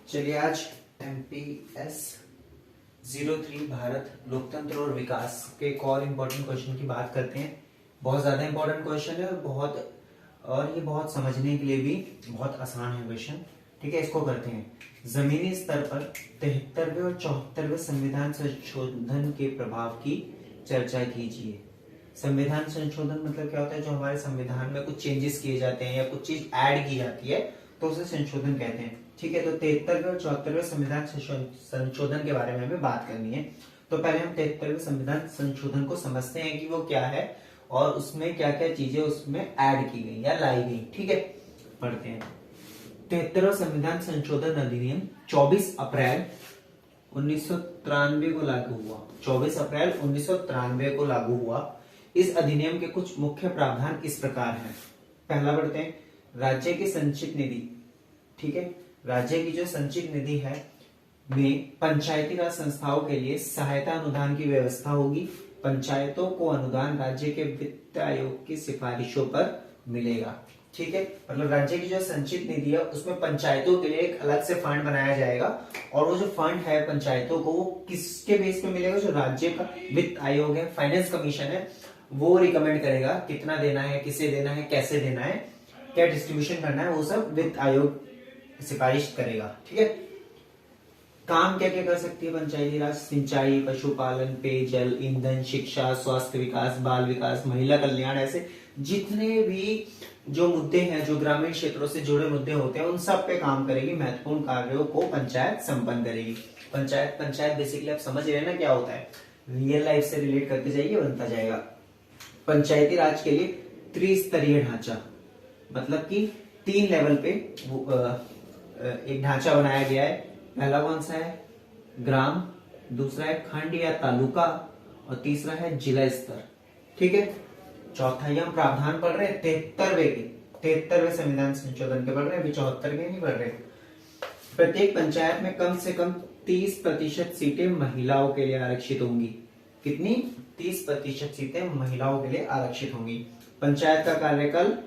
चलिए आज MPS 03 भारत लोकतंत्र और विकास के एक और इम्पोर्टेंट क्वेश्चन की बात करते हैं। बहुत ज्यादा इम्पोर्टेंट क्वेश्चन है और ये बहुत समझने के लिए भी बहुत आसान है क्वेश्चन। ठीक है, इसको करते हैं। जमीनी स्तर पर 73वें और 74वें संविधान संशोधन के प्रभाव की चर्चा कीजिए। संविधान संशोधन मतलब क्या होता है? जो हमारे संविधान में कुछ चेंजेस किए जाते हैं या कुछ चीज ऐड की जाती है तो उसे संशोधन कहते हैं। ठीक है, तो 73वें और 74वें संविधान संशोधन के बारे में हमें बात करनी है। तो पहले हम 73वें संविधान संशोधन को समझते हैं कि वो क्या है और उसमें क्या क्या चीजें उसमें ऐड की गई या लाई गई। ठीक है, पढ़ते हैं। 73वां संविधान संशोधन अधिनियम 24 अप्रैल 1993 को लागू हुआ। 24 अप्रैल 1993 को लागू हुआ। इस अधिनियम के कुछ मुख्य प्रावधान इस प्रकार हैं। पहला पढ़ते हैं, राज्य की संचित निधि। ठीक है, राज्य की जो संचित निधि है में पंचायती राज संस्थाओं के लिए सहायता अनुदान की व्यवस्था होगी। पंचायतों को अनुदान राज्य के वित्त आयोग की सिफारिशों पर मिलेगा। ठीक है, मतलब राज्य की जो संचित निधि है उसमें पंचायतों के लिए एक अलग से फंड बनाया जाएगा और वो जो फंड है पंचायतों को वो किसके बेस पे मिलेगा? जो राज्य का वित्त आयोग है, फाइनेंस कमीशन है, वो रिकमेंड करेगा कितना देना है, किसे देना है, कैसे देना है, क्या डिस्ट्रीब्यूशन करना है, वो सब वित्त आयोग सिफारिश करेगा। ठीक है, काम क्या क्या कर सकती है पंचायती राज? सिंचाई, पशुपालन, पेयजल, ईंधन, शिक्षा, स्वास्थ्य विकास, बाल विकास, महिला कल्याण, ऐसे जितने भी जो मुद्दे हैं, जो ग्रामीण क्षेत्रों से जुड़े मुद्दे होते हैं, उन सब पे काम करेगी। महत्वपूर्ण कार्यों को पंचायत संपन्न करेगी। पंचायत बेसिकली आप समझ रहे हैं ना क्या होता है? रियल लाइफ से रिलेट करके जाइए, बनता जाएगा। पंचायती राज के लिए त्रिस्तरीय ढांचा, मतलब कि 3 लेवल पे एक ढांचा बनाया गया है। पहला कौन सा है? ग्राम, दूसरा है खंड या तालुका और तीसरा है जिला स्तर। ठीक है, चौथा ही हम प्रावधान पढ़ रहे हैं 73वें संविधान संशोधन के पढ़ रहे हैं, अभी 74 के नहीं पढ़ रहे। प्रत्येक पंचायत में कम से कम 30% सीटें महिलाओं के लिए आरक्षित होंगी। कितनी? 30% सीटें महिलाओं के लिए आरक्षित होंगी। पंचायत का कार्यकाल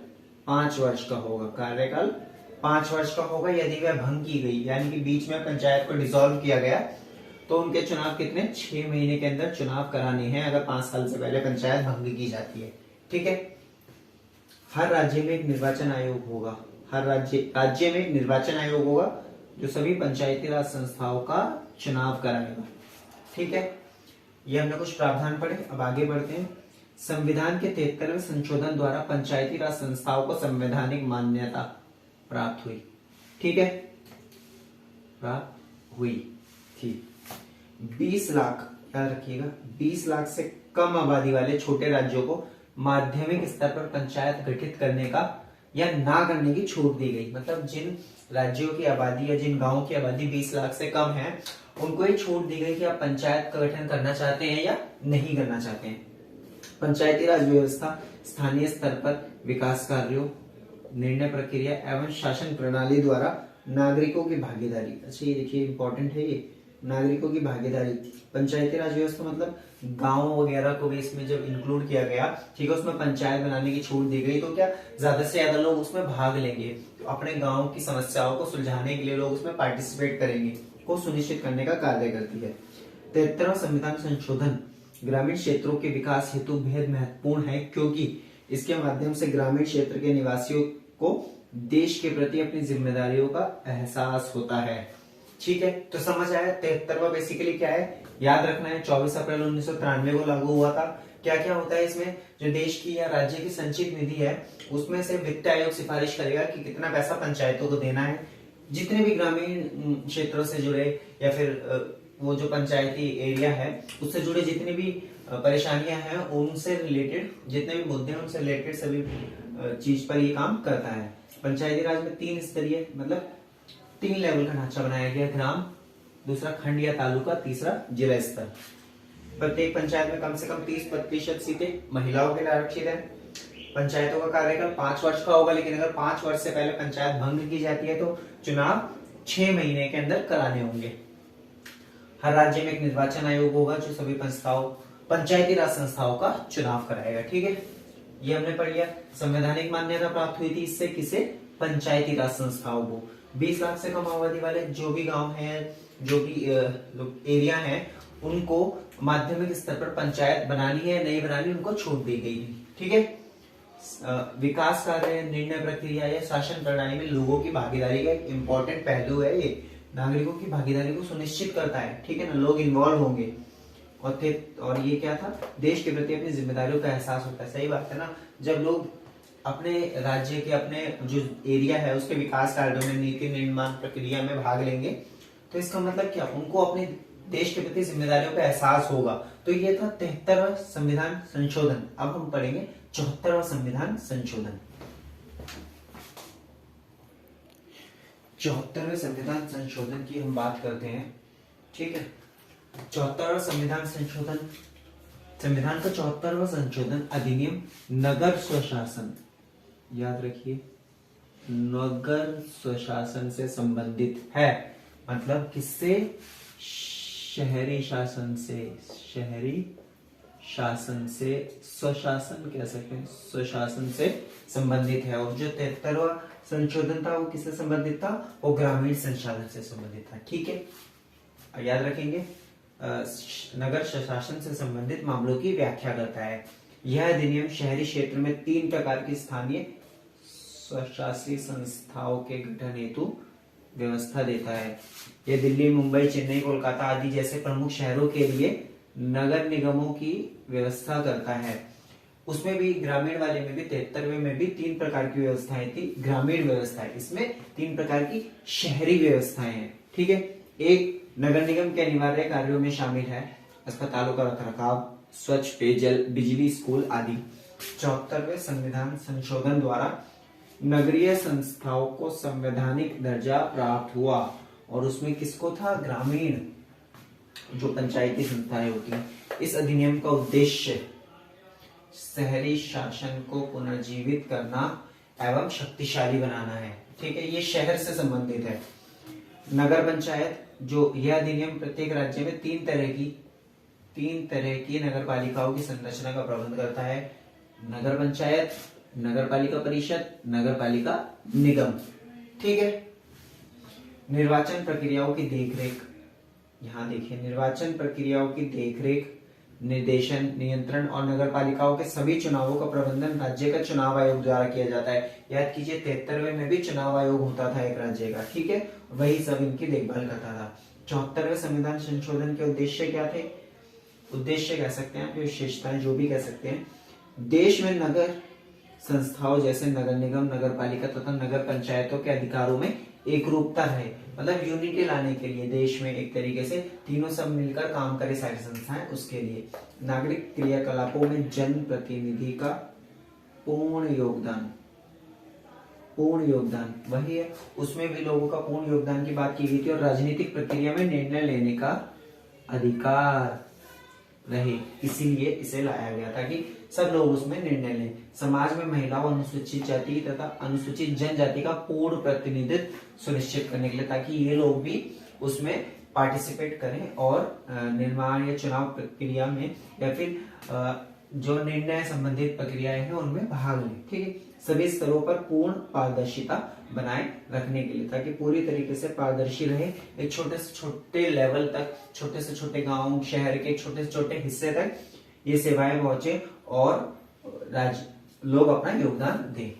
5 वर्ष का होगा। कार्यकाल 5 वर्ष का होगा। यदि वह भंग की गई, यानी कि बीच में पंचायत को डिसॉल्व किया गया, तो उनके चुनाव कितने? 6 महीने के अंदर चुनाव कराने हैं, अगर 5 साल से पहले पंचायत भंग की जाती है। ठीक है, हर राज्य में एक निर्वाचन आयोग होगा। हर राज्य में एक निर्वाचन आयोग होगा जो सभी पंचायती राज संस्थाओं का चुनाव कराएगा। ठीक है, ये हमने कुछ प्रावधान पढ़े। अब आगे बढ़ते हैं। संविधान के 73वें संशोधन द्वारा पंचायती राज संस्थाओं को संवैधानिक मान्यता प्राप्त हुई। ठीक है, प्राप्त हुई थी। 20 लाख, याद रखिएगा, 20 लाख से कम आबादी वाले छोटे राज्यों को माध्यमिक स्तर पर पंचायत गठित करने का या ना करने की छूट दी गई। मतलब जिन राज्यों की आबादी या जिन गांवों की आबादी 20 लाख से कम है, उनको ये छूट दी गई कि आप पंचायत का गठन करना चाहते हैं या नहीं करना चाहते हैं। पंचायती राज व्यवस्था स्थानीय स्तर पर विकास कार्यों, निर्णय प्रक्रिया एवं शासन प्रणाली द्वारा नागरिकों की भागीदारी। अच्छा, ये देखिए इंपॉर्टेंट है, ये नागरिकों की भागीदारी। पंचायती राज व्यवस्था मतलब गांव वगैरह को भी इसमें जब इंक्लूड किया गया, ठीक है, उसमें पंचायत बनाने की छूट दी गई, तो क्या ज्यादा से ज्यादा लोग उसमें भाग लेंगे, तो अपने गांव की समस्याओं को सुलझाने के लिए लोग उसमें पार्टिसिपेट करेंगे, को सुनिश्चित करने का कार्य करती है। 73वां संविधान संशोधन ग्रामीण क्षेत्रों के विकास हेतु बेहद महत्वपूर्ण है, क्योंकि इसके माध्यम से ग्रामीण क्षेत्र के निवासियों को देश के प्रति अपनी जिम्मेदारियों का एहसास होता है। ठीक है, तो समझ आया। 73वां बेसिकली क्या है, याद रखना है। 24 अप्रैल 1993 को लागू हुआ था। क्या क्या होता है इसमें? जो देश की या राज्य की संचित निधि है उसमें से वित्त आयोग सिफारिश करेगा कि कितना पैसा पंचायतों को देना है। जितने भी ग्रामीण क्षेत्रों से जुड़े या फिर वो जो पंचायती एरिया है उससे जुड़े जितनी भी परेशानियां हैं, उनसे रिलेटेड जितने भी मुद्दे हैं उनसे रिलेटेड सभी चीज पर ये काम करता है। पंचायती राज में 3 स्तरीय, मतलब 3 लेवल का ढांचा बनाया गया। ग्राम, दूसरा खंड या तालुका, तीसरा जिला स्तर। प्रत्येक पंचायत में कम से कम 30% सीटें महिलाओं के लिए आरक्षित है। पंचायतों का कार्यकाल 5 वर्ष का होगा, लेकिन अगर 5 वर्ष से पहले पंचायत भंग की जाती है तो चुनाव 6 महीने के अंदर कराने होंगे। हर राज्य में एक निर्वाचन आयोग होगा जो सभी पंचायती राज संस्थाओं का चुनाव कराएगा। ठीक है, ये हमने पढ़ लिया। संवैधानिक मान्यता प्राप्त हुई थी इससे, किसे? पंचायती राज संस्थाओं को। 20 लाख से कम आबादी वाले जो भी गांव हैं, जो भी एरिया हैं, उनको माध्यमिक स्तर पर पंचायत बनानी है, नहीं बनानी, उनको छूट दी गई है। ठीक है। विकास कार्य, निर्णय प्रक्रिया या शासन प्रणाली में लोगों की भागीदारी का एक इंपॉर्टेंट पहलू है। ये नागरिकों की भागीदारी को सुनिश्चित करता है। ठीक है ना, लोग इन्वॉल्व होंगे और ये क्या था, देश के प्रति अपनी जिम्मेदारियों का एहसास होता है। सही बात है ना, जब लोग अपने राज्य के, अपने जो एरिया है उसके विकास कार्यों में, नीति निर्माण प्रक्रिया में भाग लेंगे, तो इसका मतलब क्या, उनको अपने देश के प्रति जिम्मेदारियों का एहसास होगा। तो ये था 73वां संविधान संशोधन। अब हम पढ़ेंगे 74वां संविधान संशोधन। 74वें संविधान संशोधन की हम बात करते हैं। ठीक है, 74वां संविधान संशोधन, संविधान का 74वां संशोधन अधिनियम नगर स्वशासन, याद रखिए, नगर स्वशासन से संबंधित है। मतलब किससे, शहरी शासन से, शहरी शासन से, स्वशासन कह सकते हैं, स्वशासन से संबंधित है। और जो 73वां संशोधन था वो किससे संबंधित था, वो ग्रामीण संसाधन से संबंधित था। ठीक है, याद रखेंगे, नगर स्वशासन से संबंधित मामलों की व्याख्या करता है। यह अधिनियम शहरी क्षेत्र में 3 प्रकार की स्थानीय स्वशासी संस्थाओं के गठन हेतु व्यवस्था देता है। यह दिल्ली, मुंबई, चेन्नई, कोलकाता आदि जैसे प्रमुख शहरों के लिए नगर निगमों की व्यवस्था करता है। उसमें भी ग्रामीण वाले में भी 73वें में भी 3 प्रकार की व्यवस्थाएं थी। ग्रामीण व्यवस्था है, इसमें 3 प्रकार की शहरी व्यवस्थाएं हैं। ठीक है, एक नगर निगम के अनिवार्य कार्यों में शामिल है अस्पतालों का रखरखाव, स्वच्छ पेयजल, बिजली, स्कूल आदि। 74वें संविधान संशोधन द्वारा नगरीय संस्थाओं को संवैधानिक दर्जा प्राप्त हुआ और उसमें किसको था, ग्रामीण जो पंचायती संस्थाएं होती हैं। इस अधिनियम का उद्देश्य शहरी शासन को पुनर्जीवित करना एवं शक्तिशाली बनाना है। ठीक है, ये शहर से संबंधित है। नगर पंचायत, जो यह अधिनियम प्रत्येक राज्य में 3 तरह की नगर पालिकाओं की संरचना का प्रबंध करता है। नगर पंचायत, नगर पालिका परिषद, नगर पालिका निगम। ठीक है, निर्वाचन प्रक्रियाओं की देखरेख, यहाँ देखिए, निर्वाचन प्रक्रियाओं की देखरेख, निर्देशन, नियंत्रण और नगर पालिकाओं के सभी चुनावों का प्रबंधन राज्य का चुनाव आयोग द्वारा किया जाता है। याद कीजिए, 73वें में भी चुनाव आयोग होता था एक राज्य का। ठीक है, वही सब इनकी देखभाल करता था। 74वें संविधान संशोधन के उद्देश्य क्या थे, उद्देश्य कह सकते हैं, विशेषताएं जो भी कह सकते हैं। देश में नगर संस्थाओं जैसे नगर निगम, नगर पालिका तथा नगर पंचायतों के अधिकारों में एक रूपता रहे, मतलब यूनिटी लाने के लिए देश में एक तरीके से तीनों सब मिलकर काम करे, सारी संस्थाएं, उसके लिए नागरिक क्रियाकलापों में जन प्रतिनिधि का पूर्ण योगदान वही है, उसमें भी लोगों का पूर्ण योगदान की बात की गई थी। और राजनीतिक प्रक्रिया में निर्णय लेने का अधिकार रहे, इसीलिए इसे लाया गया ताकि सब लोग उसमें निर्णय लें। समाज में महिलाओं, अनुसूचित जाति तथा अनुसूचित जनजाति का पूर्ण प्रतिनिधित्व सुनिश्चित करने के लिए, ताकि ये लोग भी उसमें पार्टिसिपेट करें और निर्माण या चुनाव प्रक्रिया में या फिर जो निर्णय संबंधित प्रक्रियाएं हैं उनमें भाग लें। ठीक है, सभी स्तरों पर पूर्ण पारदर्शिता बनाए रखने के लिए, ताकि पूरी तरीके से पारदर्शी रहे। एक छोटे से छोटे लेवल तक, छोटे से छोटे गांव, शहर के छोटे से छोटे हिस्से तक ये सेवाएं पहुंचे और लोग अपना योगदान दें।